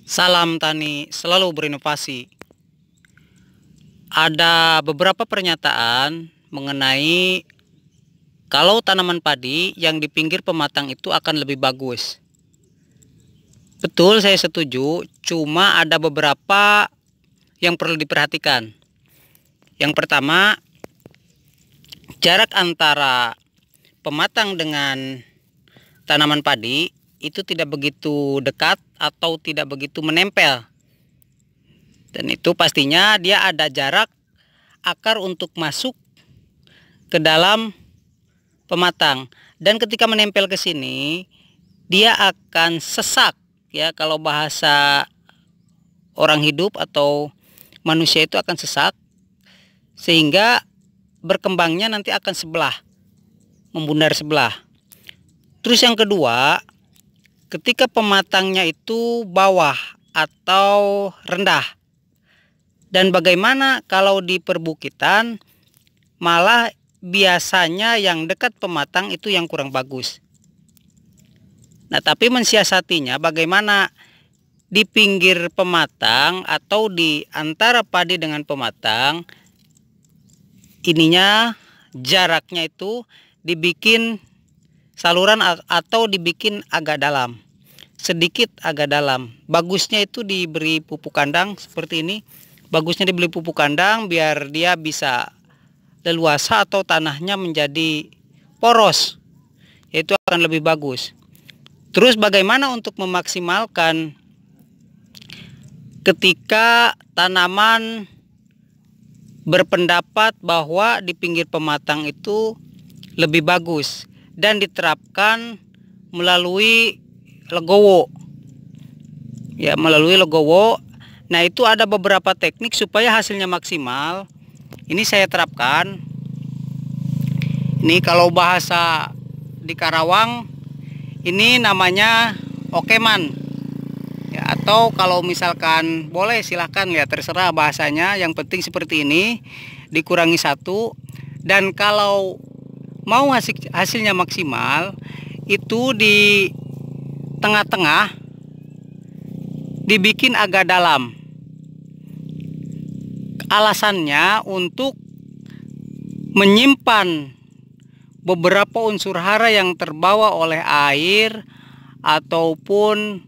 Salam tani selalu berinovasi. Ada beberapa pernyataan mengenai kalau tanaman padi yang di pinggir pematang itu akan lebih bagus. Betul, saya setuju, cuma ada beberapa yang perlu diperhatikan. Yang pertama, jarak antara pematang dengan tanaman padi itu tidak begitu dekat atau tidak begitu menempel. Dan itu pastinya dia ada jarak akar untuk masuk ke dalam pematang. Dan ketika menempel ke sini, dia akan sesak ya, kalau bahasa orang hidup atau manusia itu akan sesak, sehingga berkembangnya nanti akan sebelah, membundar sebelah. Terus yang kedua, ketika pematangnya itu bawah atau rendah. Dan bagaimana kalau di perbukitan, malah biasanya yang dekat pematang itu yang kurang bagus. Nah, tapi mensiasatinya bagaimana di pinggir pematang atau di antara padi dengan pematang, ininya jaraknya itu dibikin saluran atau dibikin agak dalam, sedikit agak dalam. Bagusnya itu diberi pupuk kandang seperti ini. Bagusnya dibeli pupuk kandang biar dia bisa leluasa atau tanahnya menjadi poros, itu akan lebih bagus. Terus bagaimana untuk memaksimalkan ketika tanaman berpendapat bahwa di pinggir pematang itu lebih bagus dan diterapkan melalui legowo. Ya, melalui legowo. Nah, itu ada beberapa teknik supaya hasilnya maksimal. Ini saya terapkan. Ini kalau bahasa di Karawang ini namanya okeman. Ya, atau kalau misalkan boleh silahkan ya, terserah bahasanya. Yang penting seperti ini, dikurangi 1. Dan kalau mau hasilnya maksimal, itu di tengah-tengah dibikin agak dalam. Alasannya untuk menyimpan beberapa unsur hara yang terbawa oleh air ataupun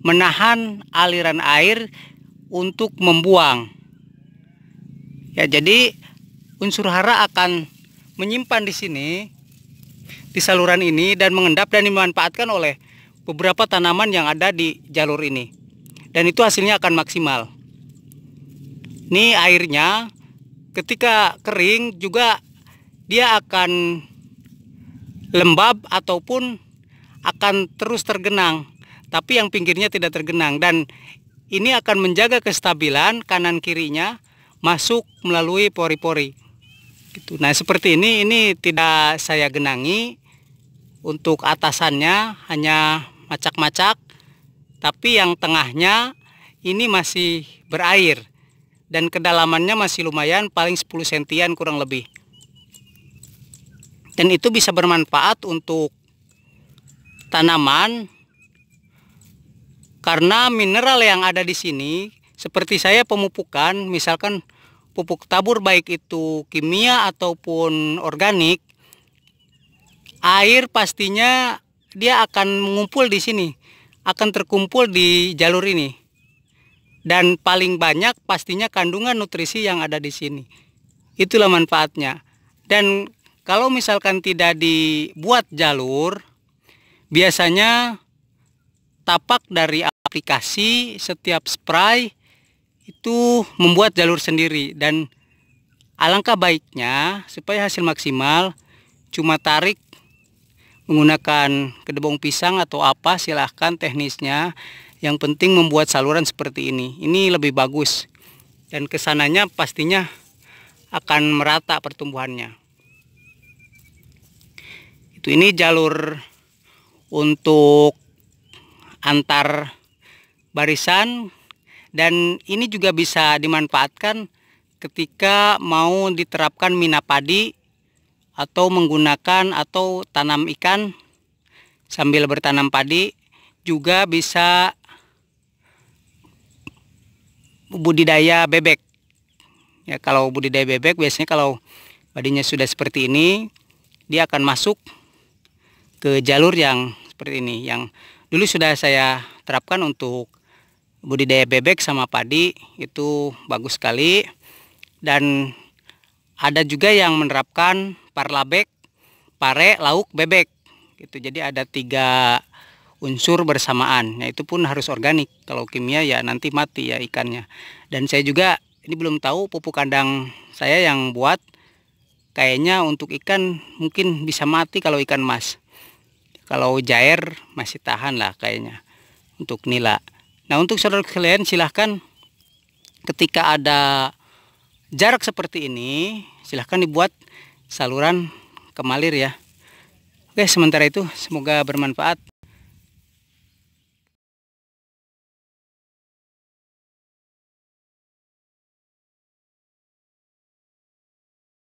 menahan aliran air untuk membuang. Ya, jadi unsur hara akan menyimpan di sini, di saluran ini, dan mengendap dan dimanfaatkan oleh beberapa tanaman yang ada di jalur ini. Dan itu hasilnya akan maksimal. Ini airnya ketika kering juga dia akan lembab ataupun akan terus tergenang, tapi yang pinggirnya tidak tergenang. Dan ini akan menjaga kestabilan kanan kirinya masuk melalui pori-pori gitu. Nah, seperti ini tidak saya genangi. Untuk atasannya hanya macak-macak, tapi yang tengahnya ini masih berair dan kedalamannya masih lumayan, paling 10 sentian kurang lebih. Dan itu bisa bermanfaat untuk tanaman karena mineral yang ada di sini, seperti saya pemupukan, misalkan pupuk tabur baik itu kimia ataupun organik, air pastinya dia akan mengumpul di sini, akan terkumpul di jalur ini. Dan paling banyak pastinya kandungan nutrisi yang ada di sini. Itulah manfaatnya. Dan kalau misalkan tidak dibuat jalur, biasanya tapak dari aplikasi setiap spray itu membuat jalur sendiri. Dan alangkah baiknya supaya hasil maksimal, cuma tarik menggunakan kedebong pisang atau apa, silahkan teknisnya. Yang penting membuat saluran seperti ini. Ini lebih bagus. Dan kesananya pastinya akan merata pertumbuhannya. Ini jalur untuk antar barisan. Dan ini juga bisa dimanfaatkan ketika mau diterapkan mina padi atau menggunakan atau tanam ikan sambil bertanam padi, juga bisa budidaya bebek. Ya, kalau budidaya bebek biasanya kalau padinya sudah seperti ini, dia akan masuk ke jalur yang seperti ini, yang dulu sudah saya terapkan untuk budidaya bebek sama padi. Itu bagus sekali. Dan ada juga yang menerapkan parlabek, pare, lauk, bebek gitu. Jadi ada 3 unsur bersamaan. Nah, itu pun harus organik. Kalau kimia ya nanti mati ya ikannya. Dan saya juga ini belum tahu pupuk kandang saya yang buat, kayaknya untuk ikan mungkin bisa mati kalau ikan mas. Kalau jair masih tahan lah kayaknya untuk nila. Nah, untuk saudara kalian silahkan ketika ada jarak seperti ini, silahkan dibuat saluran kemalir ya. Oke, sementara itu semoga bermanfaat.